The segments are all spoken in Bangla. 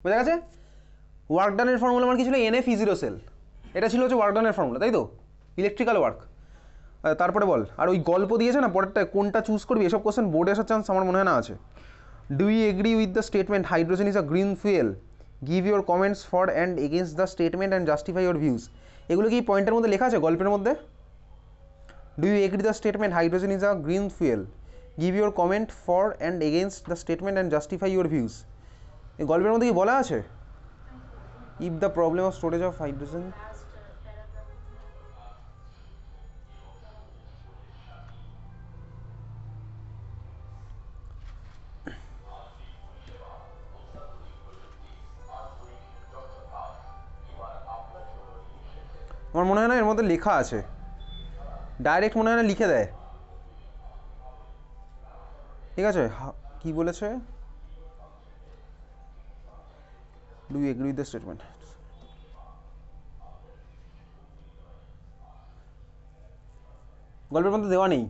বোঝা গেছে? ওয়ার্ক ডানের ফর্মুলা আমার কি ছিল? এনএফ ই জিরো সেল, এটা ছিল হচ্ছে ওয়ার্ক ডানের ফর্মুলা, তাই তো? Electrical work. তারপরে বল, আর ওই গল্প দিয়েছে না পরেরটা, কোনটা চুজ করবি, এসব কোশ্চেন বোর্ডে আসার চান্স আমার মনে হয় না আছে। Do you agree with the statement hydrogen is a green fuel, give your comments for and against the statement and justify your views. এগুলো কি পয়েন্টের মধ্যে লেখা আছে, গল্পের মধ্যে? Do you agree the statement hydrogen is a green fuel, give your comment for and against the statement and justify your views, এই গল্পের মধ্যে কি বলা আছে? If the problem of storage of hydrogen, আমার মনে হয় না এর মধ্যে লেখা আছে, ডাইরেক্ট মনে হয় না লিখে দেয়। ঠিক আছে, কি বলেছে? Do you agree with the statement, গল্পের মধ্যে দেওয়া নেই।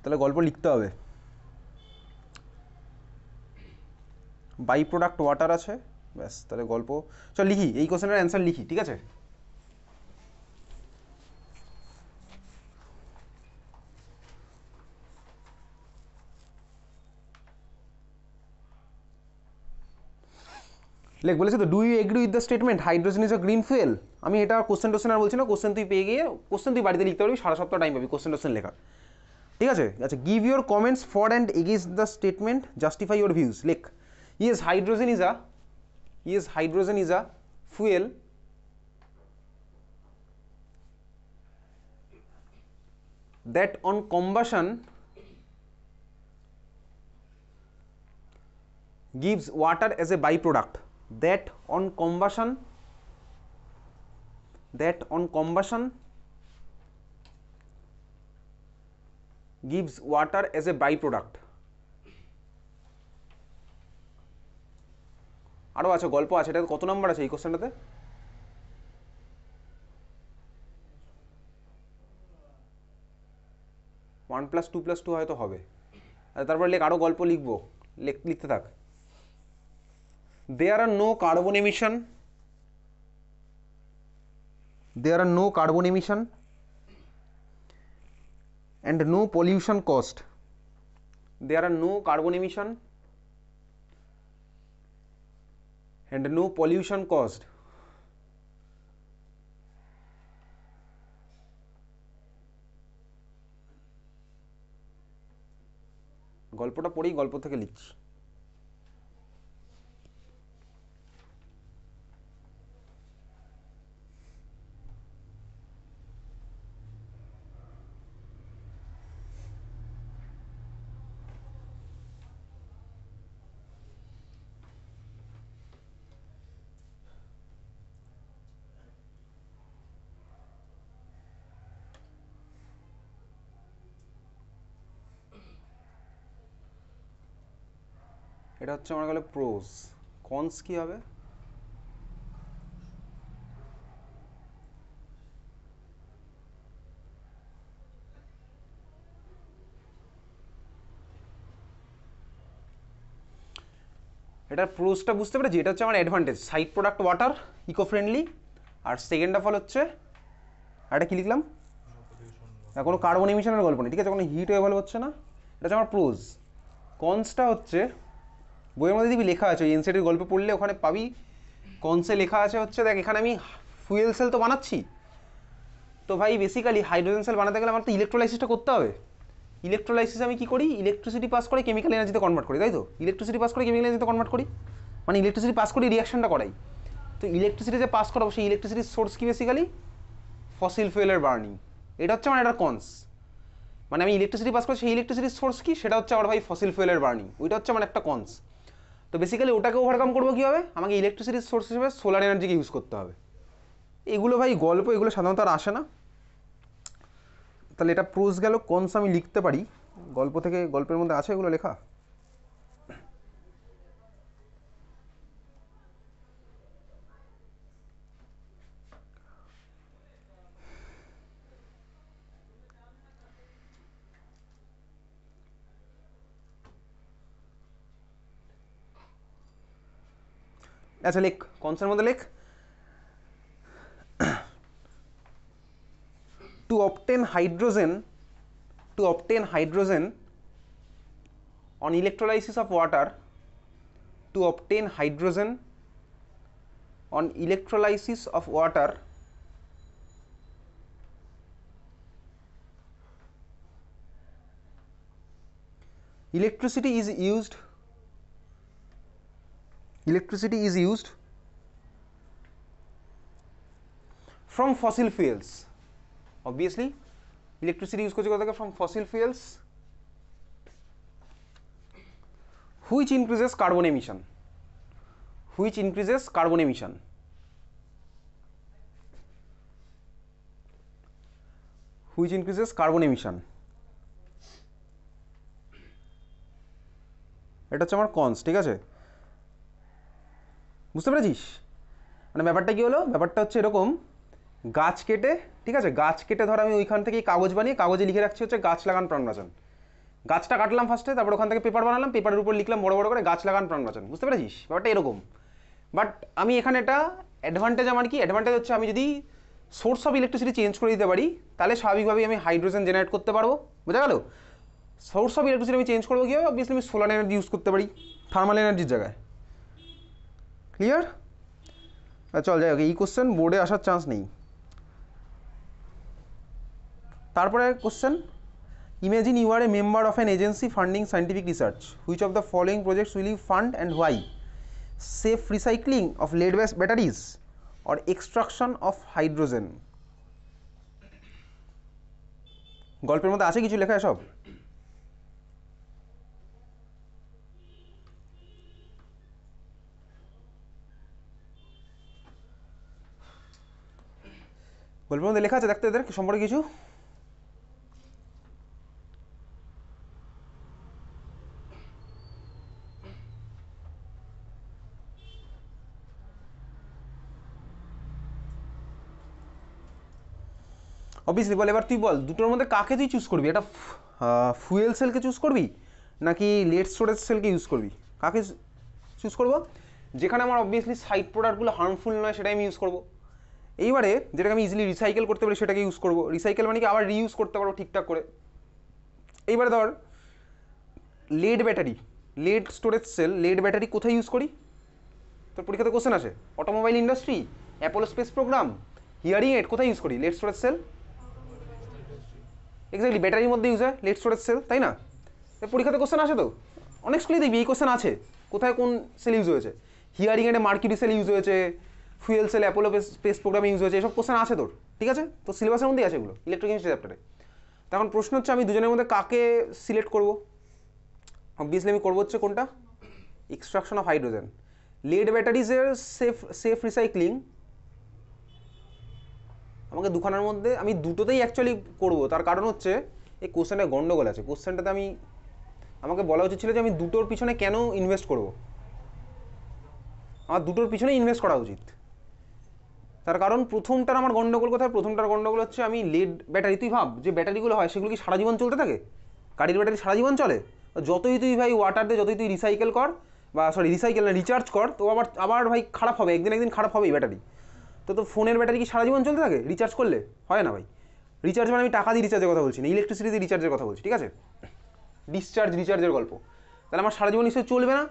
তাহলে গল্প লিখতে হবে। বাই প্রোডাক্ট ওয়াটার আছে, ব্যাস, তাহলে গল্প। চল লিখি, এই কোশ্চেনের অ্যান্সার লিখি, ঠিক আছে? লেখ, বলেছে তো do you agree with the statement hydrogen is a green fuel. আমি এটা কোশ্চেন টোশ্চেন আর বলছি না, কোশ্চেন তুই পেয়ে গিয়ে কোশ্চেন তুই বাড়িতে লিখতে পারবি, সারা সপ্তাহ টাইম পাবি কোশ্চেন টোশ্চেন লেখা, ঠিক আছে? আচ্ছা, give your comments for and against the statement, justify your views. লেখ, yes hydrogen is a, yes hydrogen is a fuel that on combustion gives water as a byproduct, that on combustion, that on combustion gives water as a byproduct। আরো আছে, গল্প আছে, এটা কত নাম্বার আছে এই কোশ্চেনটাতে? One plus two plus two হয়তো হবে। তারপর লেখ, আরো গল্প লিখবো, লিখতে থাক। There are no carbon emission, there are no carbon emission and no pollution caused, there are no carbon emission and no pollution caused। গল্পটা পড়েই গল্প থেকে লিখছি। এটা হচ্ছে আমার গেলে প্রোজ, কনস কি হবে? এটা প্রোজটা বুঝতে পেরেছি, এটা হচ্ছে আমার advantage, side product water, eco friendly. আর সেকেন্ড অফ অল হচ্ছে, আর এটা কি লিখলাম, কোনো কার্বন এমিশনের গল্প নেই, ঠিক আছে, কোনো হিট এভেল হচ্ছে না, এটা হচ্ছে আমার প্রোজ। কনসটা হচ্ছে বইয়ের মধ্যে দিবি লেখা আছে, ওই এনসিটির গল্প পড়লে ওখানে পাবি, কনসে লেখা আছে হচ্ছে, দেখ এখানে আমি ফুয়েল সেল তো বানাচ্ছি, তো ভাই বেসিক্যালি হাইড্রোজেন সেল বানাতে গেলে আমার তো ইলেকট্রোলাইসিসটা করতে হবে। ইলেকট্রোলাইসিস আমি কি করি, ইলেকট্রিসিটি পাস করে কেমিক্যাল এনার্জিতে কনভার্ট করি, তাই তো? ইলেকট্রিসিটি পাস করে কেমিক্যাল এনার্জিতে কনভার্ট করি, মানে ইলেকট্রিসিটি পাস করি, রিয়াকশনটা করাই। তো ইলেকট্রিসিটি যে পাস করাবো, সেই ইলেকট্রিসিটির সোর্স কি বেসিক্যালি? Fossil ফুয়েলের burning. এটা হচ্ছে আমার একটা কনস, মানে আমি ইলেকট্রিসিটি পাস করছি, সেই ইলেকট্রিসিটির সোর্স কি, সেটা হচ্ছে আমার ভাই ফসিল ফুয়েলের বার্নিং, ওইটা হচ্ছে আমার একটা কনস। তো বেসিক্যালি ওটাকে ওভারকাম করবো কীভাবে? আমাকে ইলেকট্রিসিটির সোর্স হিসেবে সোলার এনার্জিকে ইউজ করতে হবে। এগুলো ভাই গল্প, এগুলো সাধারণত আর আসে না। তাহলে এটা প্রোজ গেল, কনস আমি লিখতে পারি, গল্প থেকে, গল্পের মধ্যে আছে এগুলো লেখা। আচ্ছা লেখ কনসের মধ্যে লেখ to obtain hydrogen on electrolysis of water, to obtain hydrogen on electrolysis of water, electricity is used from fossil fuels. Obviously electricity use করছে কোথা থেকে? from fossil fuels which increases carbon emission, এটা হচ্ছে আমার কনস। ঠিক আছে, বুঝতে পেরেছিস? মানে ব্যাপারটা কি হলো? ব্যাপারটা হচ্ছে এরকম, গাছ কেটে, ঠিক আছে, গাছ কেটে ধর আমি ওইখান থেকে কাগজ বানিয়ে কাগজে লিখে রাখছি হচ্ছে গাছ লাগান প্রাণ বাঁচান। গাছটা কাটলাম ফার্স্টে, তারপর ওখান থেকে পেপার বানালাম, পেপারের উপর লিখলাম বড় বড় করে গাছ লাগান প্রাণ বাঁচান। বুঝতে পেরেছিস ব্যাপারটা এরকম? বাট আমি এখানে এটা অ্যাডভান্টেজ, আমার কি অ্যাডভান্টেজ হচ্ছে, আমি যদি সোর্স অফ ইলেকট্রিসিটি চেঞ্জ করে দিতে পারি তাহলে স্বাভাবিকভাবেই আমি হাইড্রোজেন জেনারেট করতে পারবো। বোঝা গেল? সোর্স অফ ইলেকট্রিসিটি আমি চেঞ্জ করবো কীভাবে? অবভিয়াসলি আমি সোলার এনার্জি ইউজ করতে পারি থার্মাল এনার্জির জায়গায়। ক্লিয়ার? চল যাই, ওকে, এই কোশ্চেন বোর্ডে আসার চান্স নেই। তারপরে question, imagine you are a member of an agency funding scientific research, which of the following projects will you fund and why? Safe recycling of lead based batteries or extraction of hydrogen? গল্পের মধ্যে আছে কিছু লেখা সব? গল্পের মধ্যে লেখা আছে, দেখতে এদের সম্পর্কে কিছু? অবভিয়াসলি বল, এবার তুই বল দুটোর মধ্যে কাকে তুই চুজ করবি? এটা ফুয়েল সেলকে চুজ করবি নাকি লেড স্টোরেজ সেলকে ইউজ করবি? কাকে চুজ করবো? যেখানে আমার অবভিয়াসলি সাইড প্রোডাক্টগুলো হার্মফুল নয় সেটাই আমি ইউজ করবো। এইবারে যেটাকে আমি ইজিলি রিসাইকেল করতে পারি সেটাকে ইউজ করবো। রিসাইকেল মানে কি আবার রিইউজ করতে পারবো ঠিকঠাক করে। এইবারে ধর lead battery, lead storage cell, lead battery কোথায় ইউজ করি? তোর পরীক্ষাতে কোশ্চেন আসে, automobile industry, Apollo space program, hearing aid, কোথায় ইউজ করি লেড স্টোরেজ সেল? এক্স্যাক্টলি ব্যাটারির মধ্যে ইউজ হয় লেড স্টোরেজ সেল, তাই না? পরীক্ষাতে কোশ্চেন আসে তো অনেক স্কুলেই দেখবি এই কোশ্চেন আছে, কোথায় কোন সেল ইউজ হয়েছে। হিয়ারিং এডে মার্কিউরি সেল ইউজ হয়েছে, ফুয়েল সেল অ্যাপোলো স্পেস প্রোগ্রামে ইউজ হয়েছে, এসব কোশ্চেন আছে তোর। ঠিক আছে, তো সিলেবাসের মধ্যেই আছে এগুলো ইলেকট্রোকেমিস্ট্রি চ্যাপ্টারে। তখন প্রশ্ন হচ্ছে আমি দুজনের মধ্যে কাকে সিলেক্ট করবো? অবভিয়াসলি আমি করবো হচ্ছে কোনটা? Extraction of hydrogen. লেড ব্যাটারিজের সেফ রিসাইক্লিং আমাকে দুখানার মধ্যে আমি দুটোতেই অ্যাকচুয়ালি করবো। তার কারণ হচ্ছে এই কোশ্চেনে গন্ডগোল আছে। কোশ্চেনটাতে আমাকে বলা উচিত ছিল যে আমি দুটোর পিছনে কেন ইনভেস্ট করব। আমার দুটোর পিছনে ইনভেস্ট করা উচিত। তার কারণ প্রথমটার আমার গন্ডগোল কোথায়? প্রথমটার গন্ডগোল হচ্ছে আমি লেড ব্যাটারি, তুই ভাব যে ব্যাটারিগুলো হয় সেগুলো কি সারা জীবন চলতে থাকে? গাড়ির ব্যাটারি সারা জীবন চলে? যতই তুই ভাই ওয়াটার দিয়ে যতই তুই রিসাইকেল কর, বা রিসাইকেল না রিচার্জ কর, তো আবার ভাই খারাপ হবে, একদিন খারাপ হবে এই ব্যাটারি। তো ফোনের ব্যাটারি কি সারা জীবন চলতে থাকে রিচার্জ করলে? হয় না ভাই। রিচার্জ মানে আমি টাকা দিয়ে রিচার্জের কথা বলছি না, ইলেকট্রিসিটি দিয়ে রিচার্জের কথা বলছি। ঠিক আছে, রিচার্জের গল্প। তাহলে আমার সারা জীবন নিশ্চয়ই চলবে না।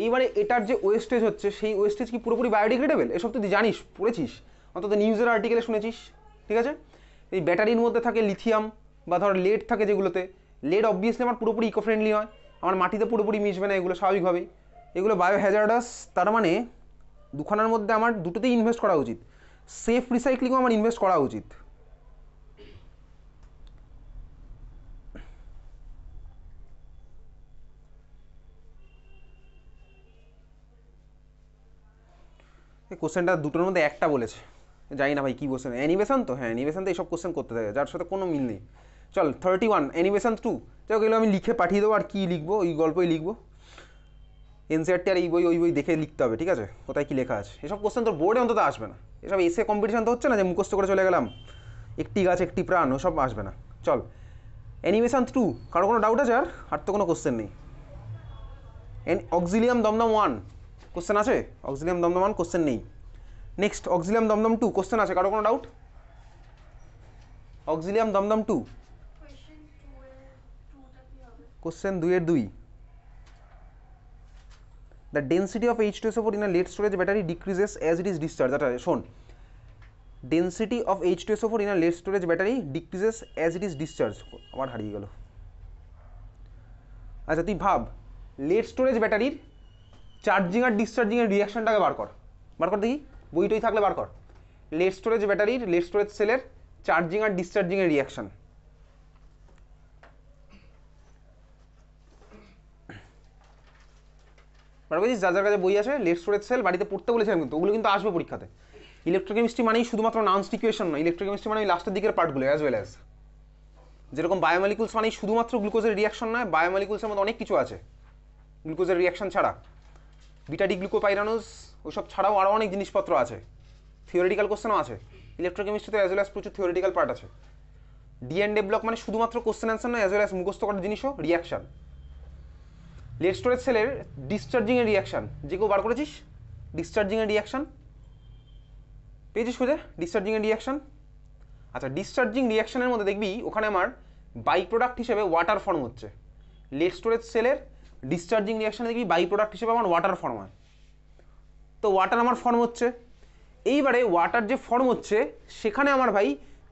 এইবারে এটার যে ওয়েস্টেজ হচ্ছে সেই ওয়েস্টেজ কি পুরোপুরি বায়োডিগ্রেডেবল? এসব তুই জানিস, পড়েছিস, অন্তত নিউজের আর্টিকেলে শুনেছিস। ঠিক আছে, এই ব্যাটারির মধ্যে থাকে লিথিয়াম বা ধর লেড থাকে, যেগুলোতে লেড অবভিয়াসলি আমার পুরোপুরি ইকো ফ্রেন্ডলি হয়, আমার মাটিতে পুরোপুরি মিশবে না এগুলো স্বাভাবিকভাবেই, এগুলো বায়ো হ্যাজার্ডাস। তার মানে দুখানার মধ্যে আমার দুটোতেই ইনভেস্ট করা উচিত। সেফ রিসাইক্লিংও আমার ইনভেস্ট করা উচিত। এই কোশ্চেনটা দুটোর মধ্যে একটা বলেছে, জানি না ভাই কী কোশ্চেন। অ্যানিমেশন তো, হ্যাঁ অ্যানিমেশন তো এইসব কোশ্চেন করতে থাকে যার সাথে কোনো মিল নেই। চল 31 অ্যানিমেশন 2, যাই হোক এগুলো আমি লিখে পাঠিয়ে দেবো। আর কী লিখবো? ওই গল্পই লিখবো, এনসিআরটি আর এই বই ওই বই দেখে লিখতে হবে। ঠিক আছে, কোথায় কী লেখা আছে। এসব কোশ্চেন তোর বোর্ডে অন্তত আসবে না। এসব এসে কম্পিটিশন তো হচ্ছে না যে মুখস্থ করে চলে গেলাম একটি গাছ একটি প্রাণ, ওসব আসবে না। চল অ্যানিমেশন 2, কারো কোনো ডাউট আছে? আর তো কোনো কোশ্চেন নেই। অক্সিলিয়াম দমদম 1, কোশ্চেন আছে? অক্সিলিয়াম দমদম 1 কোশ্চেন নেই। নেক্সট অক্সিলিয়াম দমদম 2 কোশ্চেন আছে, কারো কোনো ডাউট? অক্সিলিয়াম দমদম 2 কোশ্চেন 2 এর 2, the density of H2SO4 in a late storage battery decreases as it is discharged. আচ্ছা শোন, density of H2SO4 in a late storage battery decreases as it is discharged, আমার হারিয়ে গেল। আচ্ছা তুই ভাব, লেট স্টোরেজ ব্যাটারির চার্জিং আর ডিসচার্জিং এর রিয়াকশনটাকে বার কর দেখি, বইটই থাকলে বার কর। লেট স্টোরেজ ব্যাটারির, লেট স্টোরেজ সেলের চার্জিং আর ডিসচার্জিং এর রিয়াকশন। বার করছিস? যার যার কাছে বই আছে লেট স্টোরেজ সেল বাড়িতে পড়তে বলেছিলাম, কিন্তু ওগুলো কিন্তু আসবে পরীক্ষাতে। ইলেকট্রোকেমিস্ট্রি মানেই শুধুমাত্র ননস্টিক ইকুয়েশন নয়, ইলেকট্রোকেমিস্ট্রি মানে লাস্টের দিকের পার্টগুলো অ্যাজ ওয়েল অ্যাজ, যেরকম বায়োমলিকুলস মানেই শুধুমাত্র গ্লুকোজের রিয়াকশন নয়, বায়োমলিকুলসের মধ্যে অনেক কিছু আছে গ্লুকোজের রিয়াকশন ছাড়া, বিটা ডি গ্লুকোপাইরানোজ ওইসব ছাড়াও আরও অনেক জিনিসপত্র আছে, থিওরিটিক্যাল কোশ্চেনও আছে ইলেকট্রোকেমিস্ট্রিতে, অ্যাজ ওয়েল অ্যাজ প্রচুর থিওরিটিক্যাল পার্ট আছে। ডি অ্যান্ড ডে ব্লক মানে শুধুমাত্র কোশ্চেন অ্যান্সার নয়, অ্যাজ ওয়েল অ্যাজ মুখস্থ করার জিনিসও রিয়াকশন। লেট স্টোরেজ সেলের ডিসচার্জিংয়ের রিয়াকশন যে কেউ বার করেছিস? ডিসচার্জিংয়ের রিয়াকশন পেয়েছিস খুঁজে? ডিসচার্জিংয়ের রিয়াকশন, আচ্ছা ডিসচার্জিং রিয়াকশনের মধ্যে দেখবি ওখানে আমার বাই প্রোডাক্ট হিসেবে ওয়াটার ফর্ম হচ্ছে। লেট স্টোরেজ সেলের ডিসচার্জিং রিয়াকশনে দেখবি বাই প্রোডাক্ট হিসেবে আমার ওয়াটার ফর্ম হয়, তো ওয়াটার আমার ফর্ম হচ্ছে। এইবারে ওয়াটার যে ফর্ম হচ্ছে সেখানে আমার ভাই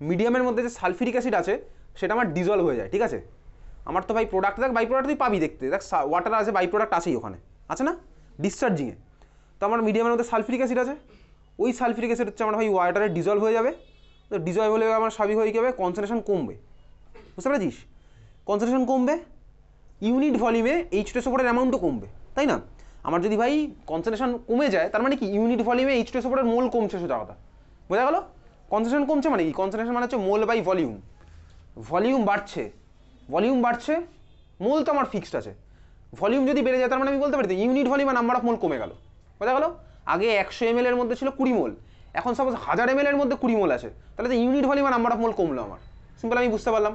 মিডিয়ামের মধ্যে যে সালফিউরিক অ্যাসিড আছে সেটা আমার ডিজলভ হয়ে যায়, ঠিক আছে? আমার তো ভাই প্রোডাক্ট দেখ, বাই প্রোডাক্ট তুই পাবি দেখতে, দেখ ওয়াটার আছে, বাই প্রোডাক্ট আছেই ওখানে, আছে না ডিসচার্জিংয়ে? তো আমার মিডিয়ামের মধ্যে সালফিউরিক অ্যাসিড আছে, ওই সালফিউরিক অ্যাসিড হচ্ছে আমার ভাই ওয়াটারে ডিজলভ হয়ে যাবে, তো ডিজলভ হলে আমার স্বাভাবিক হয়ে যাবে কনসেন্ট্রেশন কমবে, বুঝতে পেরেছিস? কনসেন্ট্রেশন কমবে, ইউনিট ভলিউমে H2SO4 এর অ্যামাউন্টও কমবে, তাই না? আমার যদি ভাই কনসেন্ট্রেশন কমে যায় তার মানে কি ইউনিট ভলিউমে H2SO4 এর মোল কমছে, সোজা কথা বোঝা গেল? কনসেন্ট্রেশন কমছে মানে কি? কনসেন্ট্রেশন মানে হচ্ছে মোল বাই ভলিউম, ভলিউম বাড়ছে, মোল তো আমার ফিক্সড আছে, ভলিউম যদি বেড়ে যায় তার মানে আমি বলতে পারি ইউনিট ভলিউম আর নাম্বার অফ মোল কমে গেল, বোঝা গেল? আগে 100 ml এর মধ্যে ছিল 20 মোল, এখন সাপোজ 1000 ml এর মধ্যে 20 মোল আছে, তাহলে তো ইউনিট ভলিউম আর নাম্বার অফ মোল কমলো আমার, সিম্পল আমি বুঝতে পারলাম।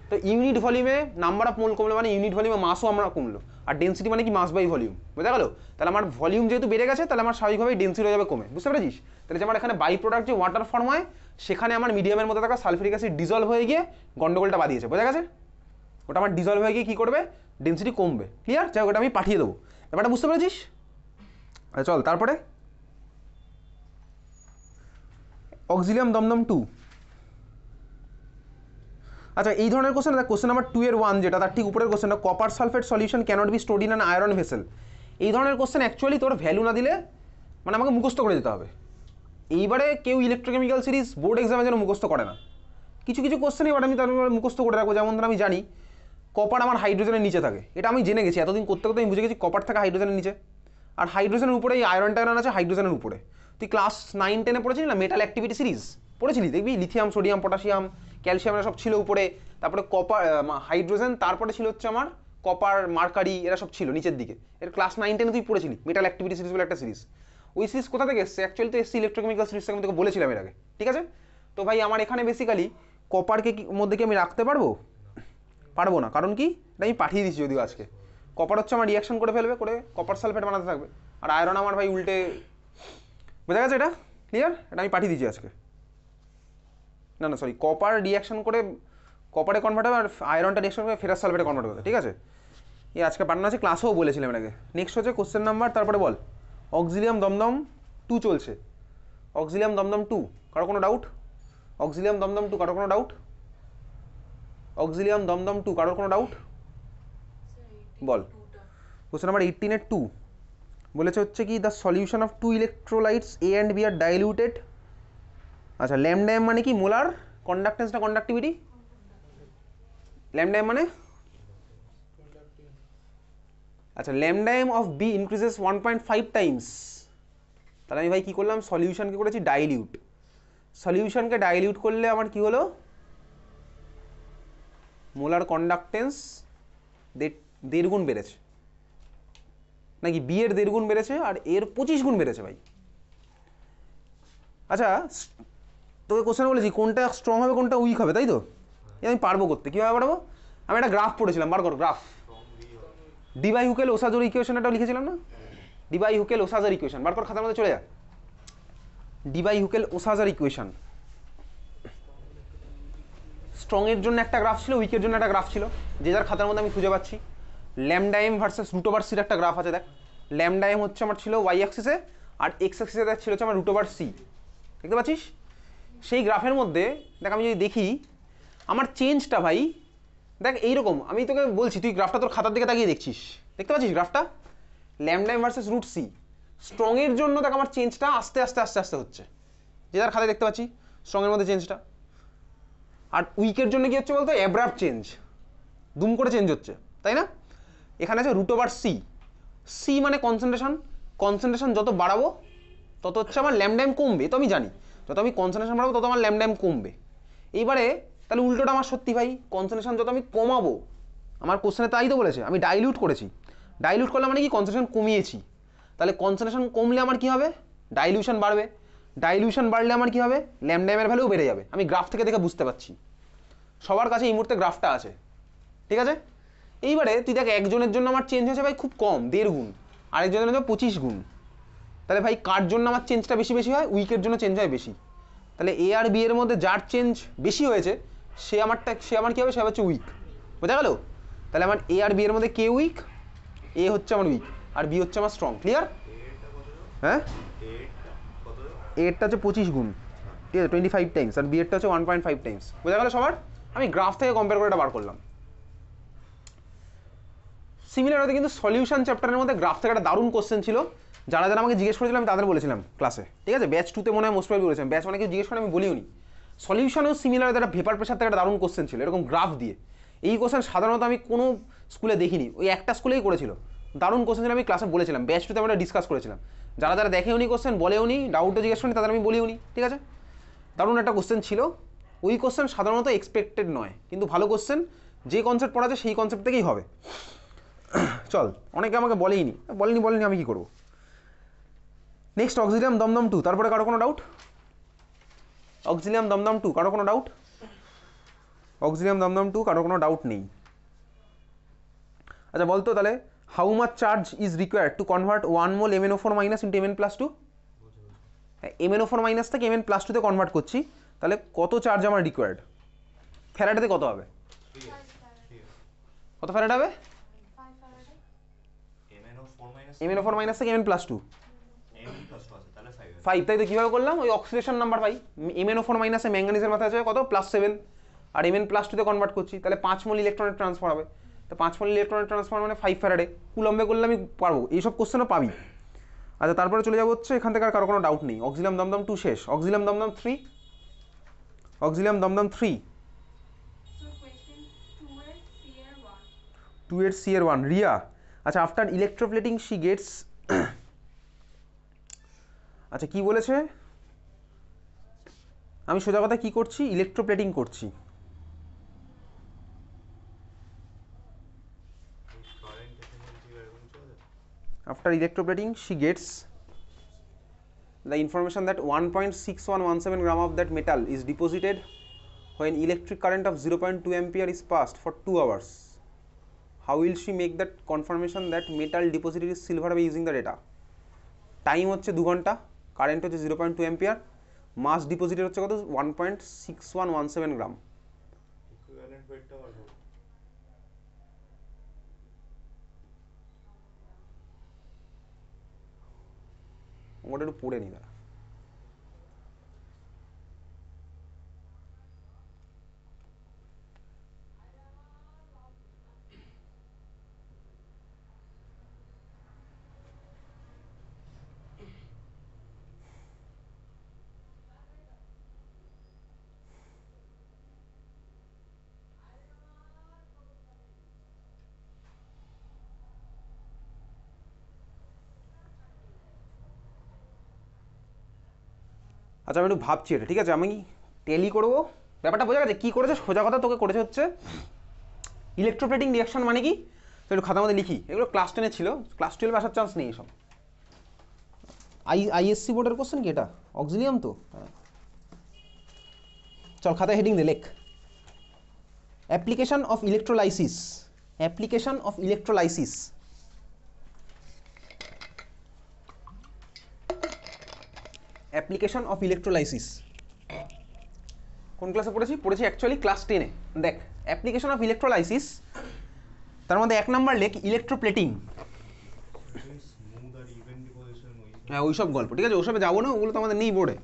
তো ইউনিট ভলিউমে নাম্বার অফ মোল কমলো মানে ইউনিট ভলিউমে মাসও আমরা কমলো, আর ডেন্সিটি মানে কি মাস বাই ভলিউম, বোঝা গেল? তাহলে আমার ভলিউম যেহেতু বেড়ে গেছে তাহলে আমার স্বাভাবিকভাবেই ডেন্সিটি হয়ে যাবে কমে, বুঝতে পেরেছিস? তাহলে যে আমার এখানে বাই প্রোডাক্ট যে ওয়াটার ফর্ম হয় সেখানে আমার মিডিয়ামের মধ্যে থাকা সালফিউরিক অ্যাসিড ডিজলভ হয়ে গিয়ে গন্ডগোলটা বাদিয়েছে, বোঝা গেছে? ওটা আমার ডিজলভ হয়ে গিয়ে কী করবে? ডেন্সিটি কমবে, ক্লিয়ার? যাই হোক ওটা আমি পাঠিয়ে দেবো, ব্যাপারটা বুঝতে পেরেছিস? আচ্ছা চল তারপরে অক্সিলিয়াম দমদম 2। আচ্ছা এই ধরনের কোশ্চেন, কোশ্চেন নাম্বার 2 এর 1 যেটা তার ঠিক উপরের কোশ্চেনটা, copper sulphate solution cannot be stored in an iron vessel. এই ধরনের কোশ্চেন অ্যাকচুয়ালি তোর ভ্যালু না দিলে মানে আমাকে মুখস্থ করে যেতে হবে। এইবারে কেউ ইলেকট্রোকেমিক্যাল সিরিজ বোর্ড এক্সামের জন্য মুখস্থ করে না, কিছু কিছু কোশ্চেন এবার আমি তার মুখস্থ করে রাখবো। যেমন ধর আমি জানি কপার আমার হাইড্রোজেনের নিচে থাকে, এটা আমি জেনে গেছি, এতদিন করতে করতে আমি বুঝে গেছি কপার থাকে হাইড্রোজেনের নিচে, আর হাইড্রোজেনের উপরে এই আয়রন টায়রন আছে হাইড্রোজেনের উপরে। তুই ক্লাস 9-10-এ পড়েছিলি না মেটাল অ্যাক্টিভিটি সিরিজ পড়েছিলি, দেখবি লিথিয়াম সোডিয়াম পটাশিয়াম ক্যালসিয়াম এরা সব ছিল উপরে, তারপরে কপার হাইড্রোজেন, তারপরে ছিল হচ্ছে আমার কপার মার্কারি, এরা সব ছিল নিচের দিকে। এর ক্লাস 9-10-এ তুই পড়েছিলি মেটাল অ্যাক্টিভিটি সিরিজ বলে একটা সিরিজ। ওই সিরিজ কোথা থেকে এসছে? অ্যাকচুয়ালি তো এসছে ইলেকট্রোকেমিক্যাল সিরিজ থেকে, আমি তোকে বলেছিলাম এর আগে, ঠিক আছে? তো ভাই আমার এখানে বেসিক্যালি কপারকে মধ্যে কি আমি রাখতে পারবো না, কারণ কি এটা আমি পাঠিয়ে দিচ্ছি যদিও আজকে। কপার হচ্ছে আমার রিয়াকশন করে ফেলবে, করে কপার সালফেট বানাতে থাকবে, আর আয়রন আমার ভাই উল্টে, বোঝা গেছে? এটা ক্লিয়ার? এটা আমি পাঠিয়ে দিচ্ছি আজকে। না সরি, কপার রিয়াকশন করে কপারে কনভার্ট হবে আর আয়রনটা রিয়াকশন করে ফেরাস সালফেটে কনভার্ট হবে, ঠিক আছে? এই আজকে পাঠানো আছে, ক্লাসেও বলেছিলাম এটাকে। নেক্সট হচ্ছে কোশ্চেন নাম্বার, তারপরে বল অক্সিলিয়াম দমদম 2 চলছে। অক্সিলিয়াম দমদম 2 কারো কোনো ডাউট? অক্সিলিয়াম দমদম 2 কারো কোনো ডাউট? অক্সিলিয়াম দমদম 2 কারোর কোনো ডাউট? বল। কোশ্চেন নাম্বার 18-এর 2 বলেছে হচ্ছে কি the solution of 2 electrolytes A and B আর ডাইলিউটেড। আচ্ছা ল্যামডা এম মানে কি? মোলার কন্ডাক্টেন্স না কন্ডাক্টিভিটি? ল্যামডা এম মানে, আচ্ছা lambda M of B increases 1.5 times. তাহলে আমি ভাই কী করলাম? সলিউশনকে করেছি ডাইলিউট। সলিউশনকে ডাইলিউট করলে আমার কি হলো? মোলার কন্ডাক্টেন্স 1.5 গুণ বেড়েছে, নাকি বি এর 1.5 গুণ বেড়েছে আর এর 25 গুণ বেড়েছে ভাই। আচ্ছা তোকে কোশ্চেন বলেছি কোনটা স্ট্রং হবে কোনটা উইক হবে, তাই তো? আমি পারবো করতে, কীভাবে পারবো? আমি একটা গ্রাফ পড়েছিলাম, বার কর graph. Debye Huckel Onsager equation একটা লিখেছিলাম না? ডিবাই হুকেল ওসাজার ইকুয়েশন বার কর, খাতার মধ্যে চলে যা। ডিবাই হুকেল ওসাজার ইকুয়েশন, স্ট্রং এর জন্য একটা গ্রাফ ছিল, উইকের জন্য একটা গ্রাফ ছিল, যে যার খাতার মধ্যে আমি খুঁজে পাচ্ছি। Lambda M versus root over সির একটা গ্রাফ আছে দেখ। ল্যামডা এম হচ্ছে আমার ছিল ওয়াই অ্যাক্সিসে, আর এক্স অ্যাক্সিসে দেখ ছিল হচ্ছে আমার রুট ওভার সি, দেখতে পাচ্ছিস? সেই গ্রাফের মধ্যে দেখ আমি যদি দেখি আমার চেঞ্জটা ভাই দেখ এইরকম, আমি তোকে বলছি তুই গ্রাফটা তোর খাতার দিকে তাকিয়ে দেখছিস, দেখতে পাচ্ছিস গ্রাফটা? Lambda M versus root C, strong এর জন্য দেখ আমার চেঞ্জটা আস্তে আস্তে আস্তে আস্তে হচ্ছে, যে যার খাতায় দেখতে পাচ্ছি স্ট্রং এর মধ্যে চেঞ্জটা। আর উইকের জন্য কি হচ্ছে বলতো, অ্যাব্রাপ্ট চেঞ্জ, দুম করে চেঞ্জ হচ্ছে, তাই না? এখানে আছে রুট ওভার সি, সি মানে কনসেন্ট্রেশন, কনসেন্ট্রেশন যত বাড়াবো তত হচ্ছে আমার ল্যামডা এম কমবে, তো আমি জানি যত আমি কনসেন্ট্রেশন বাড়াবো তত আমার ল্যামডা এম কমবে। এইবারে তাহলে উল্টোটা আমার সত্যি ভাই, কনসেন্ট্রেশন যত আমি কমাবো, আমার কোশ্চেনে তাই তো বলেছে আমি ডাইলিউট করেছি, ডাইলিউট করলে মানে কি কনসেন্ট্রেশন কমিয়েছি, তাহলে কনসেন্ট্রেশন কমলে আমার কি হবে, ডাইলিউশন বাড়বে, ডাইলিউশন বাড়লে আমার কি হবে, ল্যামডা এমের ভ্যালু বেড়ে যাবে। আমি গ্রাফ থেকে দেখে বুঝতে পারছি, সবার কাছে এই মুহূর্তে গ্রাফটা আছে, ঠিক আছে? এইবারে তুই দেখ একজনের জন্য আমার চেঞ্জ হয়েছে ভাই খুব কম 1.5 গুণ, আরেকজনের জন্য 25 গুণ, তাহলে ভাই কার জন্য আমার চেঞ্জটা বেশি বেশি হয়, উইকের জন্য চেঞ্জ হয় বেশি। তাহলে এ আর বি এর মধ্যে যার চেঞ্জ বেশি হয়েছে সে আমার কি হবে, সে হচ্ছে উইক, বোঝা গেল? তাহলে আমার এ আর বি এর মধ্যে কে উইক, এ হচ্ছে আমার উইক আর বি হচ্ছে আমার স্ট্রং, ক্লিয়ার? হ্যাঁ, এরটা হচ্ছে 25 গুণ, ঠিক আছে, 25 টাইমস, আর বি এরটা হচ্ছে 1.5 টাইমস, বোঝা গেল সবার? আমি গ্রাফ থেকে কম্পেয়ার করে এটা বার করলাম। সিমিলার হতে কিন্তু সলিউশন চ্যাপ্টারের মধ্যে গ্রাফ থেকে একটা দারুণ কোশ্চেন ছিল, যারা যারা আমাকে জিজ্ঞেস করেছিলাম তাদের বলেছিলাম ক্লাসে, ঠিক আছে? ব্যাচ 2তে মনে হয় মোস্ট প্রবাবলি বলেছিলাম, ব্যাচ 1 কেউ জিজ্ঞেস করে আমি বলিও নি। সলিউশনেও সিমিলার একটা ভেপার প্রেসার থেকে একটা দারুণ কোশ্চেন ছিল এরকম গ্রাফ দিয়ে। এই কোশ্চেন সাধারণত আমি কোনো স্কুলে দেখিনি, ওই একটা স্কুলেই করেছিল, দারুণ কোশ্চেন ছিল, আমি ক্লাসে বলেছিলাম, ব্যাচ 2তে আমরা ডিসকাস করেছিলাম। যারা যারা দেখেও নি কোশ্চেন, বলেও নি, ডাউটও জিজ্ঞেস করি তাদের আমি বলিও নি, ঠিক আছে? দারুণ একটা কোশ্চেন ছিল। ওই কোশ্চেন সাধারণত এক্সপেক্টেড নয়, কিন্তু ভালো কোশ্চেন, যে কনসেপ্ট পড়া আছে সেই কনসেপ্ট থেকেই হবে। চল, অনেকে আমাকে বলেনি, আমি কি করবো। নেক্সট অক্সিলিয়াম দমদম 2, তারপরে কারো কোনো ডাউট? অক্সিলিয়াম দমদম 2 কারো কোনো ডাউট? অক্সিলিয়াম দমদম 2 কারো কোনো ডাউট নেই? আচ্ছা বলতো তাহলে, how much charge is required to convert 1 mole MnO4 minus into Mn+2? MnO4 minus থেকে Mn+2 তে কনভার্ট করছি, তাহলে কত চার্জ আমার রিকোয়ার্ড? ফ্যারাডেতে কত হবে? কত ফ্যারাড হবে? MnO4 মাইনাস থেকে Mn+2 5, তাই তো কীভাবে করলাম, ওই অক্সিডেশন নাম্বার পাই, MnO4 মাইনাসে ম্যাঙ্গানিজের মাথায় আছে কত, +7, আর Mn+2 তে কনভার্ট করছি, তাহলে 5 মোল ইলেকট্রনের ট্রান্সফার হবে, তো 5 মোল ইলেকট্রনের ট্রান্সফার মানে 5 ফ্যারাডে, কুলম্বে করলে আমি পারবো, এইসব কোশ্চেনও পাবি। আচ্ছা তারপরে চলে যাবো হচ্ছে, এখান থেকে আর কারো কোনো ডাউট নেই, অক্সিলিয়াম দমদম 2 শেষ। অক্সিলিয়াম দমদম 3, অক্সিলিয়াম দমদম 3 2 এর C এর 1 রিয়া। আচ্ছা আফটার ইলেকট্রোপ্লেটিং শি গেটস, আচ্ছা কি বলেছে, আমি সোজা কথা কি করছি, ইলেকট্রোপ্লেটিং করছি। After electroplating she gets the information that 1.6117 gram of that metal is deposited when electric current of 0.2 ampere is passed for 2 hours. How will she make that confirmation that metal deposited is silver by using the data? Time হচ্ছে 2 ঘন্টা, কারেন্ট হচ্ছে 0.2 অ্যাম্পিয়ার, মাস ডিপোজিটেড হচ্ছে কত, 1.6117 গ্রাম। ইকুইভ্যালেন্ট ওয়েটটা বার করো, ওটা একটু পড়ে নি দাঁড়া। আচ্ছা আমি একটু ভাবছি এটা, ঠিক আছে, আমি টেলি করবো, ব্যাপারটা বোঝা গেছে কী করেছে, সোজা কথা তোকে করেছে হচ্ছে ইলেকট্রোপ্লেটিং রিয়াকশন মানে কি, তো একটু খাতার মধ্যে লিখি, এগুলো ক্লাস 10-এ ছিল, ক্লাস 12 আসার চান্স নেই এসব। আইএসসি বোর্ডের কোশ্চেন কি এটা, অক্সিলিয়াম তো, চল খাতায় হেডিং দে, লেখ application of electrolysis, application of electrolysis. Application of electrolysis কোন ক্লাসে পড়েছি অ্যাকচুয়ালি ক্লাস 10-এ। দেখ অ্যাপ্লিকেশন অফ ইলেকট্রোলাইসিস, তার মধ্যে 1 নাম্বার লেখ ইলেকট্রোপ্লেটিং। হ্যাঁ ওইসব গল্প, ঠিক আছে, ওসবে যাবো না, ওগুলো তো আমাদের নেই বোর্ডে।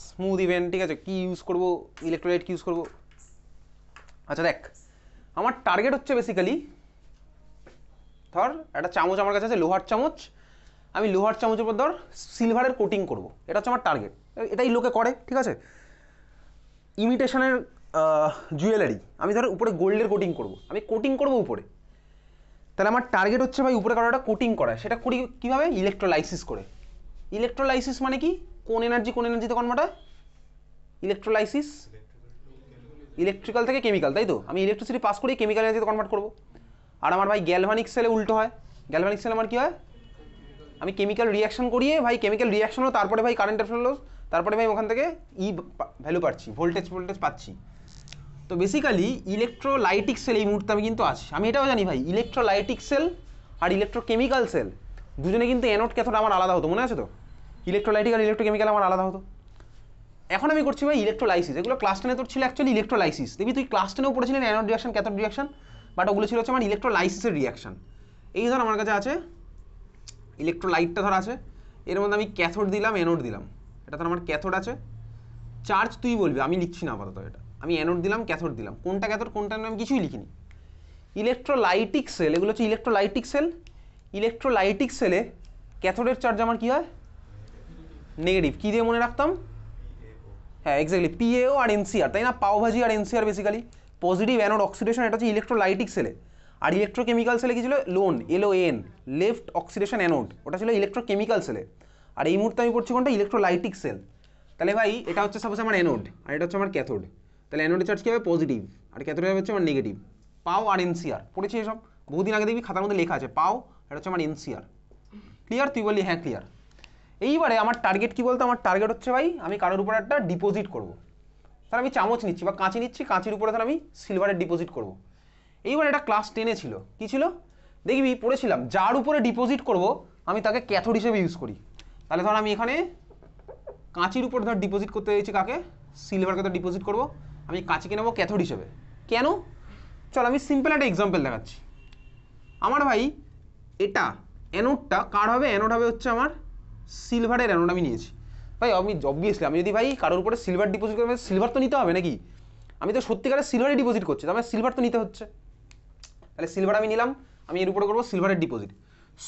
স্মুথ ইভেন্ট, ঠিক আছে, কী ইউজ করবো, ইলেকট্রোলাইট কী ইউজ করবো। আচ্ছা দেখ, আমার টার্গেট হচ্ছে বেসিক্যালি, ধর একটা চামচ আমার কাছে আছে, লোহার চামচ, আমি লোহার চামচের উপর ধর সিলভারের কোটিং করব, এটা হচ্ছে আমার টার্গেট। এটাই লোকে করে, ঠিক আছে। ইমিটেশনের জুয়েলারি, আমি ধর উপরে গোল্ডের কোটিং করব, আমি কোটিং করব উপরে, তাহলে আমার টার্গেট হচ্ছে ভাই উপরে কারো একটা কোটিং করা। সেটা করি কীভাবে? ইলেকট্রোলাইসিস করে। ইলেকট্রোলাইসিস মানে কি? কোন এনার্জিতে কনভার্ট হয়? ইলেকট্রোলাইসিস ইলেকট্রিক্যাল থেকে কেমিক্যাল, তাই তো? আমি ইলেকট্রিসিটি পাস করি, কেমিক্যাল এনার্জিতে কনভার্ট করব। আর আমার ভাই গ্যালভানিক সেলে উল্টো হয়। গ্যালভানিক সেলে আমার কী হয়? আমি কেমিক্যাল রিয়াকশন করিয়ে ভাই, কেমিক্যাল রিয়াকশন হলো, তারপরে ভাই কারেন্টের ফ্লো, তারপরে ভাই ওখান থেকে ভ্যালু পাচ্ছি, ভোল্টেজ পাচ্ছি। তো বেসিক্যালি ইলেকট্রোলাইটিক সেল এই মুহূর্তে আমি কিন্তু আছি। আমি এটাও জানি ভাই, ইলেকট্রোলাইটিক সেল আর ইলেকট্রোকেমিক্যাল সেল দুজনে কিন্তু অ্যানোড ক্যাথোড আমার আলাদা হতো, মনে আছে তো? ইলেকট্রোলাইটিক আর ইলেকট্রোকেমিক্যাল আমার আলাদা হতো। এখন আমি করছি ভাই ইলেকট্রোলাইসিস। এগুলো ক্লাস 10-এ তোর ছিল অ্যাকচুয়ালি ইলেকট্রোলাইসিস। দেখবি তুই ক্লাস 10-এও পড়েছিলেন anode reaction, cathode reaction, but ওগুলো ছিল হচ্ছে আমার ইলেকট্রোলাইসিসের রিয়াকশন। এই ধর আমার কাছে আছে ইলেকট্রোলাইটটা, ধর আছে, এর মধ্যে আমি ক্যাথোড দিলাম, অ্যানোড দিলাম। এটা ধর আমার ক্যাথোড আছে, চার্জ তুই বলবি, আমি লিখছি না আপাতত। এটা আমি অ্যানোড দিলাম, ক্যাথোড দিলাম, কোনটা ক্যাথোড কোনটা আমি কিছুই লিখিনি। ইলেকট্রোলাইটিক সেল, এগুলো হচ্ছে ইলেকট্রোলাইটিক সেল। ইলেকট্রোলাইটিক সেলে ক্যাথোডের চার্জ আমার কী হয়? নেগেটিভ। কী দিয়ে মনে রাখতাম? হ্যাঁ এক্স্যাক্টলি, পিএও আর এনসিআর, তাই না? পাওভাজি আর NCR basically positive anode oxidation. এটা হচ্ছে ইলেকট্রোলাইটিক সেলে। আর ইলেকট্রোকেমিক্যাল সেলে কি ছিল? LON, LON, left oxidation anode, ওটা ছিল ইলেকট্রোকেমিক্যাল সেলে। আর এই মুহূর্তে আমি পড়ছি কোনটা? Electrolytic cell. তাহলে ভাই এটা হচ্ছে সাপোজ আমার অ্যানোড, আর এটা হচ্ছে আমার ক্যাথোড। তাহলে অ্যানোডের চার্জ কী হবে? পজিটিভ, আর ক্যাথোডের হচ্ছে আমার নেগেটিভ। পাও আর এনসিআর পড়েছি এসব বহুদিন আগে, দেখবি খাতার মধ্যে লেখা আছে পাও, এটা হচ্ছে আমার এনসিআর। ক্লিয়ার? তুই বললি হ্যাঁ ক্লিয়ার। এইবারে আমার টার্গেট কি বলতো? আমার টার্গেট হচ্ছে ভাই আমি কারোর উপর একটা ডিপোজিট করব। তাহলে আমি চামচ নিচ্ছি বা কাঁচি নিচ্ছি, কাঁচির উপরে তাহলে আমি সিলভারের ডিপোজিট করব। এইবার এটা ক্লাস 10-এ ছিল, কি ছিল দেখবি পড়েছিলাম, যার উপরে ডিপোজিট করব আমি তাকে ক্যাথোড হিসেবে ইউজ করি। তাহলে ধর আমি এখানে কাঁচির উপর ধর ডিপোজিট করতে চাইছি কাকে? সিলভারকে তো ডিপোজিট করব, আমি কাঁচিকে নেবো ক্যাথোড হিসেবে। কেন? চল আমি সিম্পল একটা এক্সাম্পল দেখাচ্ছি। আমার ভাই এটা অ্যানোডটা কার হবে? অ্যানোড হবে হচ্ছে আমার সিলভারের অ্যানোড আমি নিয়েছি। ভাই আমি অবভিয়াসলি আমি যদি ভাই কারোর উপরে সিলভার ডিপোজিট করবো, সিলভার তো নিতে হবে নাকি? আমি তো সত্যিকারের সিলভারে ডিপোজিট করছি, তাহলে সিলভার তো নিতে হচ্ছে। তাহলে সিলভার আমি নিলাম, আমি এর উপরে করবো সিলভারের ডিপোজিট।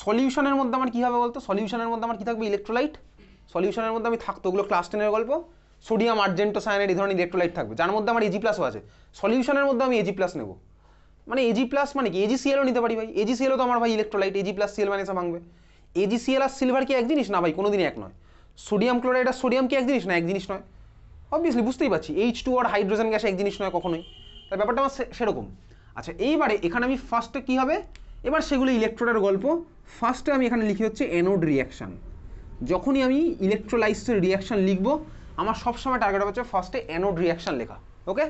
সলিউশনের মধ্যে আমার কী হবে বলতো? সলিউশনের মধ্যে আমার কী থাকবে? ইলেকট্রোলাইট। সলিউশনের মধ্যে আমি থাকতো, ওগুলো ক্লাস 10-এর গল্প, সোডিয়াম আর্জেন্টো সায়ানাইড এই ধরনের ইলেকট্রোলাইট থাকবে, যার মধ্যে আমার Ag+ আছে। সলিউশনের মধ্যে আমি Ag+ নেব, মানে Ag+ মানে কি? AgClও নিতে পারি ভাই। AgClও তো আমার ভাই ইলেকট্রোলাইট, Ag+Cl মানে এসে ভাঙবে। AgCl আর সিলভার কি এক জিনিস? না ভাই, কোনোদিনই এক নয়। সোডিয়াম ক্লোরাইড আর সোডিয়াম কি এক জিনিস? না, এক জিনিস নয়। অবভিয়াসলি বুঝতেই পারছি, H2 আর হাইড্রোজেন গ্যাস এক জিনিস নয় কখনোই। তার ব্যাপারটা আমার সেরকম। আচ্ছা এইবারে এখানে আমি ফার্স্টে কী হবে? এবার সেগুলো ইলেকট্রোডের গল্প। ফার্স্টে আমি এখানে লিখি হচ্ছে অ্যানোড রিয়াকশান। যখনই আমি ইলেকট্রোলাইসিসের রিয়াকশান লিখবো, আমার সবসময় টার্গেট হচ্ছে ফার্স্টে অ্যানোড রিয়াকশান লেখা। ওকে,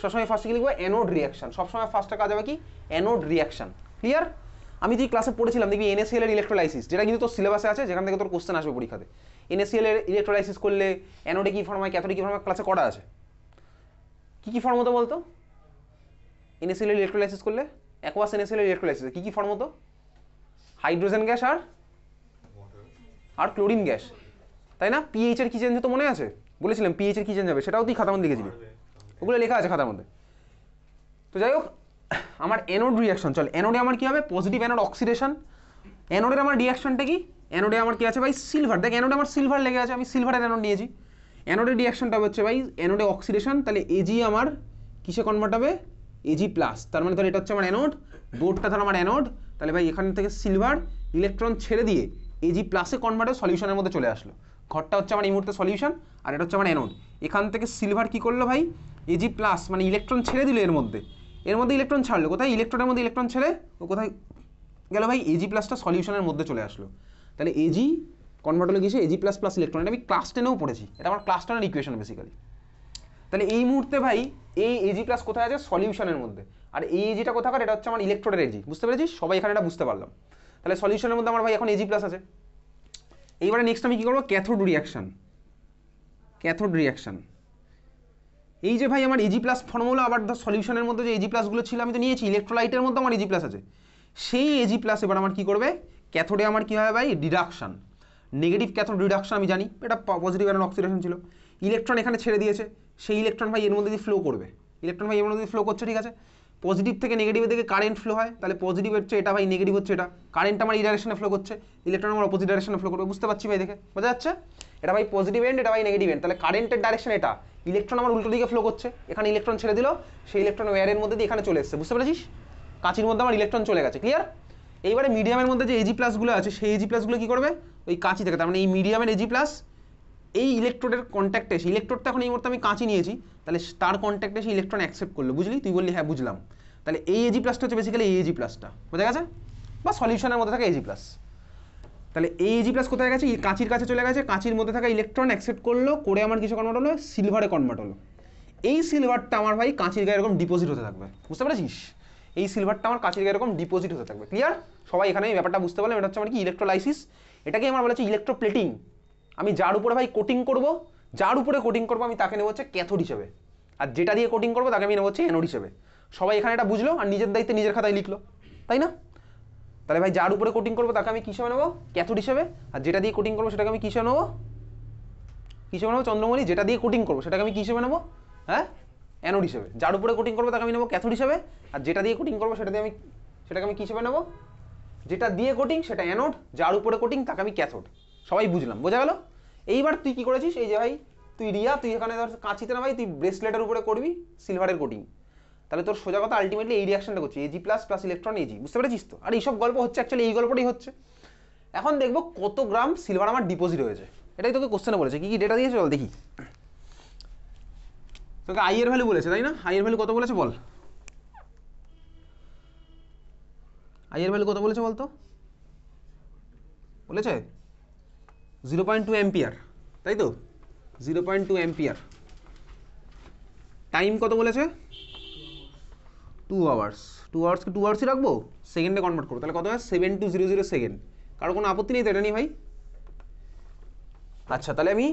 সবসময় ফার্স্টে কি লিখবো? Anode reaction. সবসময় ফার্স্টে কাজ হবে কি? Anode reaction. ক্লিয়ার? আমি যে ক্লাসে পড়েছিলাম দেখবি NaCl এর ইলেকট্রোলাইসিস, যেটা কিন্তু তোর সিলেবাসে আছে, যেখান থেকে তোর কোশ্চেন আসবে পরীক্ষাতে। NaCl এর ইলেকট্রোলাইসিস করলে অ্যানোডে কী ফর্ম হয়, ক্যাথোডে কী ফর্ম হয়, ক্লাসে করা আছে। কী ফর্ম হতো বলতো? NaCl এর ইলেকট্রোলাইসিস করলে অ্যাকোয়াস NaCl এর ইলেকট্রোলাইসিস কী ফর্ম হতো? হাইড্রোজেন গ্যাস আর ক্লোরিন গ্যাস, তাই না? পিএইচ এর কি চেঞ্জ হতো মনে আছে? বলেছিলাম পিএইচ এর কি চেঞ্জ হবে, সেটাও তুই খাতার মধ্যে লিখেছিলি, ওগুলো লেখা আছে খাতার মধ্যে। তো যাই হোক, আমার অ্যানোড রিয়াকশন, চল অ্যানোডে আমার কী হবে? Positive anode oxidation. অ্যানোডের আমার রিয়াকশনটা কি? অ্যানোডে আমার কি আছে ভাই? সিলভার। দেখ অ্যানোডে আমার সিলভার লেগে আছে, আমি সিলভারের অ্যানোড নিয়েছি। অ্যানোডের রিয়াকশনটা হচ্ছে ভাই অ্যানোডে অক্সিডেশন, তাহলে Ag আমার কিসে কনভার্ট হবে? Ag+। তার মানে ধর এটা হচ্ছে আমার অ্যানোড, বোর্ডটা ধর আমার অ্যানোড, তাহলে ভাই এখান থেকে সিলভার ইলেকট্রন ছেড়ে দিয়ে Ag+ কনভার্ট হয়ে সলিউশনের মধ্যে চলে আসলো। ঘরটা হচ্ছে আমার এই মুহূর্তে সলিউশন, আর এটা হচ্ছে আমার অ্যানোড। এখান থেকে সিলভার কি করলো ভাই? Ag+ মানে ইলেকট্রন ছেড়ে দিল এর মধ্যে ইলেকট্রন ছাড়লো কোথায়? ইলেকট্রনের মধ্যে ইলেকট্রন ছেড়ে ও কোথায় গেল ভাই? Ag+টা সলিউশনের মধ্যে চলে আসলো। তাহলে Ag কনভার্ট হলে গিয়েছে Ag++ ইলেকট্রন। এটা আমি ক্লাস 10-এও পড়েছি, এটা আমার ক্লাস 10-এর ইকুয়েশন বেসিক্যালি। তাহলে এই মুহূর্তে ভাই এই Ag+ কোথায় আছে? সলিউশনের মধ্যে। আর এই Agটা কোথাকার? এটা হচ্ছে আমার ইলেকট্রোডের Ag। বুঝতে পেরেছিস? সবাই এখানে এটা বুঝতে পারলাম। তাহলে সলিউশনের মধ্যে আমার ভাই এখন Ag+ আছে। এইবারে নেক্সট আমি কী করবো? Cathode reaction. Cathode reaction. এই যে ভাই আমার এজি প্লাস ফর্মুলা, আবার ধর সলিউশনের মধ্যে যে এজি প্লাসগুলো ছিল আমি তো নিয়েছি, ইলেকট্রোলাইটের মধ্যে আমার এজি প্লাস আছে, সেই এজি প্লাস এবার আমার কি করবে, ক্যাথোডে আমার কি হবে ভাই, রিডাকশন, নেগেটিভ ক্যাথোড রিডাকশন আমি জানি, এটা পজিটিভ আয়ন অক্সিডেশন ছিল, ইলেকট্রন এখানে ছেড়ে দিয়েছে, সেই ইলেকট্রন ভাই এর মধ্যে দিয়ে ফ্লো করবে, ইলেকট্রন ভাই এর মধ্যে দিয়ে ফ্লো করছে, ঠিক আছে, পজিটিভ থেকে নেগেটিভের দিকে কারেন্ট ফ্লো হয়, তাহলে পজিটিভ হচ্ছে এটা ভাই, নেগেটিভ হচ্ছে এটা, কারেন্ট আমার এই ডাইরেকশনে ফ্লো করছে, ইলেকট্রন আমার অপোজিট ডাইরেকশনে ফ্লো করবে, বুঝতে পারছি ভাই দেখে, বোঝা যাচ্ছে, এটা ভাই পজিটিভ এন্ড, এটা ভাই নেগেটিভ এন্ড, তাহলে কারেন্টের ডাইরেকশন এটা, ইলেকট্রন আমার উল্টো দিকে ফ্লো করছে, এখানে ইলেকট্রন ছেড়ে দিল, সেই ইলেকট্রন ওয়্যারের মধ্যে দিয়ে এখানে চলে এসেছে, বুঝতে পেরেছিস, কাঁচির মধ্যে আমার ইলেকট্রন চলে গেছে, ক্লিয়ার। এইবারে মিডিয়ামের মধ্যে যে এজি প্লাসগুলো আছে সেই এজি প্লাসগুলো কি করবে, ওই কাঁচি থেকে, তার মানে এই মিডিয়ামের এজি প্লাস এই ইলেকট্রোডের কন্ট্যাক্টে এসে, ইলেকট্রোডটা এখন এই মুহূর্তে আমি কাঁচি নিয়েছি, তাহলে তার কন্ট্যাক্টে এসে ইলেকট্রন অ্যাকসেপ্ট করলো, বুঝলি, তুই বললি হ্যাঁ বুঝলাম, তাহলে এই এজি প্লাসটা হচ্ছে বেসিক্যালি এই এজি প্লাসটা, বোঝা গেছে, বা সলিউশনের মধ্যে থাকা এজি প্লাস, তাহলে এই এজি প্লাস কোথায় গেছে, কাঁচির কাছে চলে গেছে, কাঁচির মধ্যে থাকা ইলেকট্রন অ্যাকসেপ্ট করলো, করে আমার কিছু কনভার্ট হলো, সিলভারে কনভার্ট হলো, এই সিলভারটা আমার ভাই কাঁচির গায়ে এরকম ডিপোজিট হতে থাকবে, বুঝতে পেরেছিস, এই সিলভারটা আমার কাঁচির গায়ে এরকম ডিপোজিট হতে থাকবে, ক্লিয়ার, সবাই এখানে এই ব্যাপারটা বুঝতে পারলাম, এটা হচ্ছে আমার কি ইলেকট্রোলাইসিস, এটাকে আমার বলা হচ্ছে ইলেকট্রোপ্লেটিং, আমি যার উপরে ভাই কোটিং করব, যার উপরে কোটিং করবো আমি তাকে নেব হচ্ছে ক্যাথোড হিসেবে, আর যেটা দিয়ে কোটিং করবো তাকে আমি নেব হচ্ছে অ্যানোড হিসেবে, সবাই এখানে এটা বুঝলো আর নিজের দায়িত্বে নিজের খাতায় লিখলো, তাই না, তাহলে ভাই যার উপরে কোটিং করবো তাকে আমি কিসে নেবো, ক্যাথোড হিসেবে, আর যেটা দিয়ে কোটিং করবো সেটাকে আমি কিসে নেবো, চন্দ্রমণি, যেটা দিয়ে কোটিং করবো সেটাকে আমি কিসে নেবো, হ্যাঁ অ্যানোড হিসেবে, যার উপরে কোটিং করবো তাকে আমি নেবো ক্যাথোড হিসেবে, আর যেটা দিয়ে কোটিং করবো সেটাকে আমি কি হিসেবে নেবো, যেটা দিয়ে কোটিং সেটা অ্যানোড, যার উপরে কোটিং তাকে আমি ক্যাথোড, সবাই বুঝলাম, বোঝা গেল। এইবার তুই কি করেছিস, এই যে ভাই তুই রিয়া, তুই এখানে ধর কাঁচিতে না ভাই, তুই ব্রেসলেটের উপরে করবি সিলভারের কোটিং, তাহলে তোর সোজা কথা আলটিমেটলি এই রিয়াকশনটা করছে, AG plus plus electron AG, বুঝতে পেরেছিস তো, আর এইসব গল্প হচ্ছে অ্যাকচুয়ালি এই গল্পটাই হচ্ছে। এখন দেখবো কত গ্রাম সিলভার আমার ডিপোজিট হয়েছে, এটাই তোকে কোশ্চেনে বলেছে, কি কি ডেটা দিয়েছে চল দেখি, তোকে আই এর ভ্যালু বলেছে তাই না, আই এর ভ্যালু কত বলেছে বল, আই এর ভ্যালু কত বলেছে বলতো, বলেছে 0.2 অ্যাম্পিয়ার, তাই তো 0.2 অ্যাম্পিয়ার, টাইম কত বলেছে 2 আওয়ার্স, 2 আওয়ার্স কি 2 আওয়ার্সই রাখবো, সেকেন্ডে কনভার্ট করবো, তাহলে কত হয় 7200 সেকেন্ড, কারো কোনো আপত্তি নেই তো এটা নিয়ে ভাই, আচ্ছা তাহলে আমি,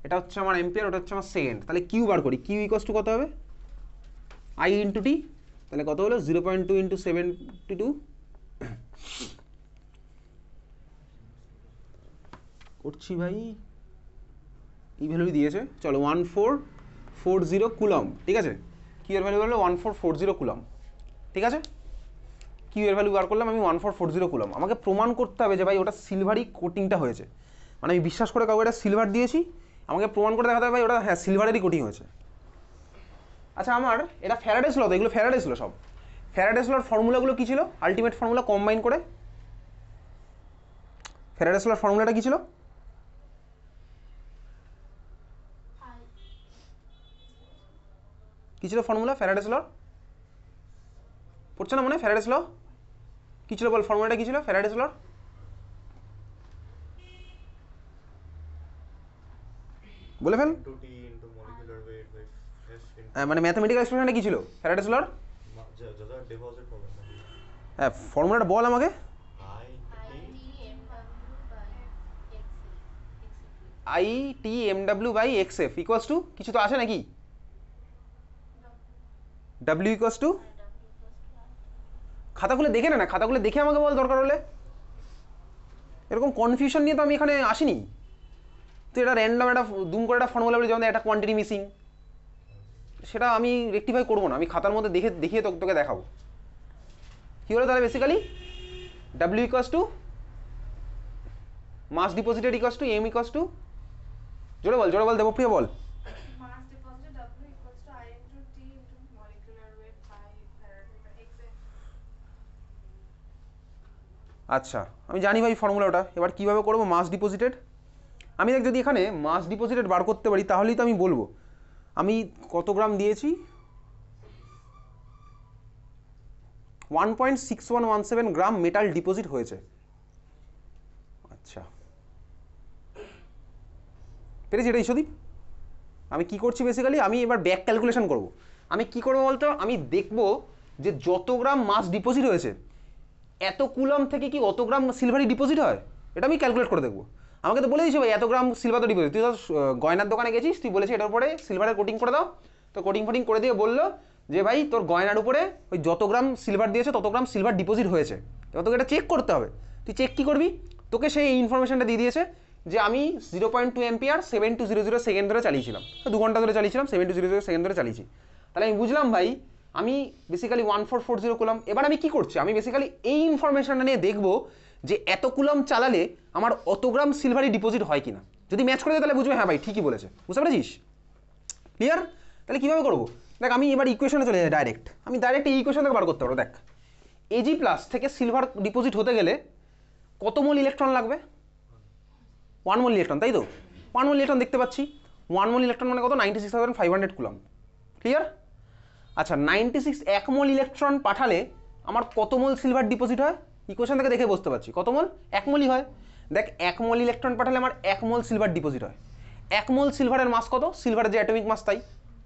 এটা হচ্ছে আমার অ্যাম্পিয়ার, ওটা হচ্ছে আমার সেকেন্ড, তাহলে কিউ বার করি, কিউ ইকোয়াস টু কত হবে আই ইন্টু টি, তাহলে কত হলো 0.2 ইন্টু 72, করছি ভাই, এই ভ্যালু দিয়েছে, চলো 1440 কুলম, ঠিক আছে, কিউ এর ভ্যালু হলো 1440 কুলম, ঠিক আছে, কিউ এর ভ্যালু বার করলাম আমি 1440 কুলম, আমাকে প্রমাণ করতে হবে যে ভাই ওটা সিলভারই কোটিংটা হয়েছে, মানে আমি বিশ্বাস করে কাউকে এটা সিলভার দিয়েছি, আমাকে প্রমাণ করে দেখাতে হবে ভাই ওটা হ্যাঁ সিলভারেরই কোটিং হয়েছে। আচ্ছা আমার এটা ফ্যারাডেস ল, তো এগুলো ফ্যারাডেস ল সব, ফ্যারাডেস লর ফর্মুলাগুলো কী ছিল, আলটিমেট ফর্মুলা কম্বাইন করে, ফ্যারাডেস লর ফর্মুলাটা কী ছিল, কী ছিল ফর্মুলা ফ্যারাডেস লর, পড়ছে না মনে, ফ্যারাডেস ল কী ছিল বল, ফর্মুলাটা কী ছিল ফ্যারাডেস লর, বলে ফেল, মানে ম্যাথমেটিক্যাল এক্সপ্রেশনটা কী ছিল ফ্যারাডেস লর, হ্যাঁ ফর্মুলাটা বল আমাকে, I T M W by X F equals to কিছু তো আছে নাকি, ডাব্লিউ ইকুয়ালস টু, খাতাগুলো দেখে না, খাতাগুলো দেখে আমাকে বল দরকার হলে, এরকম কনফিউশন নিয়ে তো আমি এখানে আসিনি, তো এটা র্যান্ডম একটা দুম করে একটা ফর্মুলা বলে, যেমন একটা কোয়ান্টিটি মিসিং, সেটা আমি রেক্টিফাই করবো না, আমি খাতার মধ্যে দেখিয়ে তোকে দেখাবো, কী হলো তাহলে basically W equals to mass deposited equals to M equals to, জোরে বল দেবপ্রিয় বল, আচ্ছা আমি জানি ভাই ফর্মুলা ওটা, এবার কীভাবে করবো মাস ডিপোজিটেড, আমি দেখ যদি এখানে মাস ডিপোজিটেড বার করতে পারি তাহলেই তো আমি বলবো আমি কত গ্রাম দিয়েছি, 1.6117 গ্রাম মেটাল ডিপোজিট হয়েছে, আচ্ছা পেরেছি এটা ঈশ্বদীপ, আমি কি করছি বেসিক্যালি, আমি এবার ব্যাক ক্যালকুলেশন করব, আমি কি করবো বলতো, আমি দেখব যে যত গ্রাম মাস ডিপোজিট হয়েছে এত কুলম থেকে কি অত গ্রাম সিলভারি ডিপোজিট হয়, এটা আমি ক্যালকুলেট করে দেখবো, আমাকে তো বলে দিয়েছে ভাই এত গ্রাম সিলভার তো ডিপোজিট, তুই তো গয়নার দোকানে গেছিস, তুই বলেছিস এটার উপরে সিলভারের কোটিং করে দাও, তো কোটিং ফোটিং করে দিয়ে বললো যে ভাই তোর গয়নার উপরে ওই যত গ্রাম সিলভার দিয়েছে তত গ্রাম সিলভার ডিপোজিট হয়েছে, এবার তোকে এটা চেক করতে হবে। তুই চেক কী করবি, তোকে সেই ইনফরমেশনটা দিয়ে দিয়েছে যে আমি 0.2 অ্যাম্পিয়ার 7200 সেকেন্ড ধরে চালিয়েছিলাম, 2 ঘন্টা ধরে চালিয়েছিলাম, 7200 সেকেন্ড ধরে চালিয়েছি। তাহলে আমি বুঝলাম ভাই আমি বেসিক্যালি 1440 কুলাম। এবার আমি কি করছি, আমি বেসিক্যালি এই ইনফরমেশনটা নিয়ে দেখবো যে এত কুলাম চালালে আমার অত গ্রাম সিলভারই ডিপোজিট হয় কিনা। যদি ম্যাচ করে দেয় তাহলে বুঝবে হ্যাঁ ভাই ঠিকই বলেছে, বুঝতে পেরেছিস? ক্লিয়ার? তাহলে কীভাবে করবো দেখ, আমি এবার ইকুয়েশনে চলে যাই ডাইরেক্ট, আমি ডাইরেক্ট এই ইকুয়েশন থেকে বার করতে পারবো। দেখ Ag প্লাস থেকে সিলভার ডিপোজিট হতে গেলে কত মোল ইলেকট্রন লাগবে? 1 মোল ইলেকট্রন, তাই তো? 1 মোল ইলেকট্রন দেখতে পাচ্ছি, 1 মোল ইলেকট্রন মানে কত? 96,500 কুলাম। ক্লিয়ার? আচ্ছা 96 1 মোল ইলেকট্রন পাঠালে আমার কত মোল সিলভার ডিপোজিট হয়? ইকুয়েশন থেকে দেখে বুঝতে পারছি কত মোল, 1 মোলই হয়। দেখ 1 মোল ইলেকট্রন পাঠালে আমার 1 মোল সিলভার ডিপোজিট হয়। 1 মোল সিলভারের মাস কত? সিলভারের যে অ্যাটমিক মাস, তাই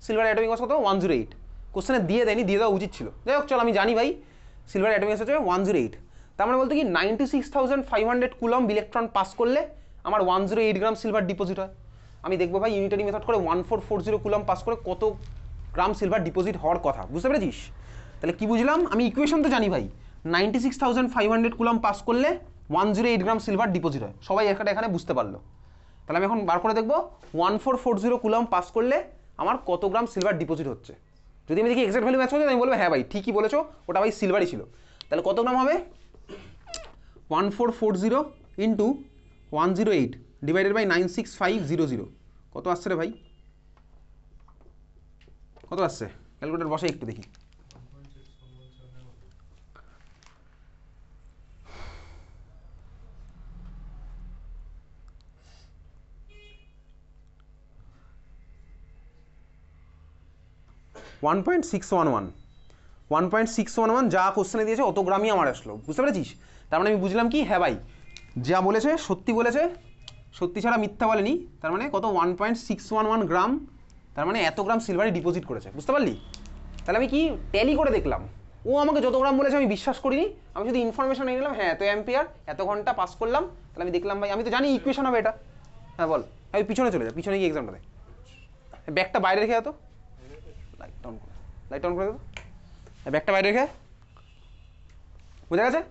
সিলভারের অ্যাটমিক মাস কত? 108। কোশ্চেনে দিয়ে দেয়নি, দিয়ে দেওয়া উচিত ছিল। যাই হোক চল, আমি জানি ভাই সিলভার অ্যাটমিক মাস হচ্ছে 108। তার মানে বলতে কি 96,500 কুলম ইলেকট্রন পাস করলে আমার 108 গ্রাম সিলভার ডিপোজিট হয়। আমি দেখবো ভাই ইউনিটারি মেথড করে 1440 কুলম পাস করে কত গ্রাম সিলভার ডিপোজিট হওয়ার কথা, বুঝতে পেরেছিস? তাহলে কি বুঝলাম, আমি ইকুয়েশন তো জানি ভাই 96,500 কুলম পাস করলে 108 গ্রাম সিলভার ডিপোজিট হয়, সবাই এখানে বুঝতে পারলো। তাহলে আমি এখন বার করে দেখবো 1440 কুলম পাস করলে আমার কত গ্রাম সিলভার ডিপোজিট হচ্ছে। যদি আমি দেখি এক্সাক্ট ভ্যালু ম্যাচ করতে, আমি বলবো হ্যাঁ ভাই ঠিকই বলেছো, ওটা ভাই সিলভারই ছিল। তাহলে কত গ্রাম হবে? 1440 ইন্টু 108 ডিভাইডেড বাই 96500, কত আসছে রে ভাই? কত আসছে? ক্যালকুলেটর বসে একটু দেখি। One point six one one যা কোশ্চেনে দিয়েছে অত গ্রামই আমার আসলো, বুঝতে পেরেছিস? তার মানে আমি বুঝলাম কি, হ্যাঁ ভাই যা বলেছে সত্যি বলেছে, সত্যি ছাড়া মিথ্যা বলেনি। তার মানে কত? 1.611 গ্রাম, তার মানে এত গ্রাম সিলভারই ডিপোজিট করেছে, বুঝতে পারলি? তাহলে আমি কি ট্যালি করে দেখলাম, ও আমাকে যত গ্রাম বলেছে আমি বিশ্বাস করিনি, আমি শুধু ইনফরমেশন নিয়ে নিলাম, হ্যাঁ এত অ্যাম্পিয়ার এত ঘন্টা পাস করলাম। তাহলে আমি দেখলাম ভাই আমি তো জানি ইকুয়েশন হবে এটা। হ্যাঁ বল, আমি পিছনে চলে যা, পিছনে গিয়ে এক্সামটা দেয়, ব্যাগটা বাইরে রেখে যেত, লাইট অন করে দেবো, ব্যাগটা বাইরে রেখে, বুঝা গেছে?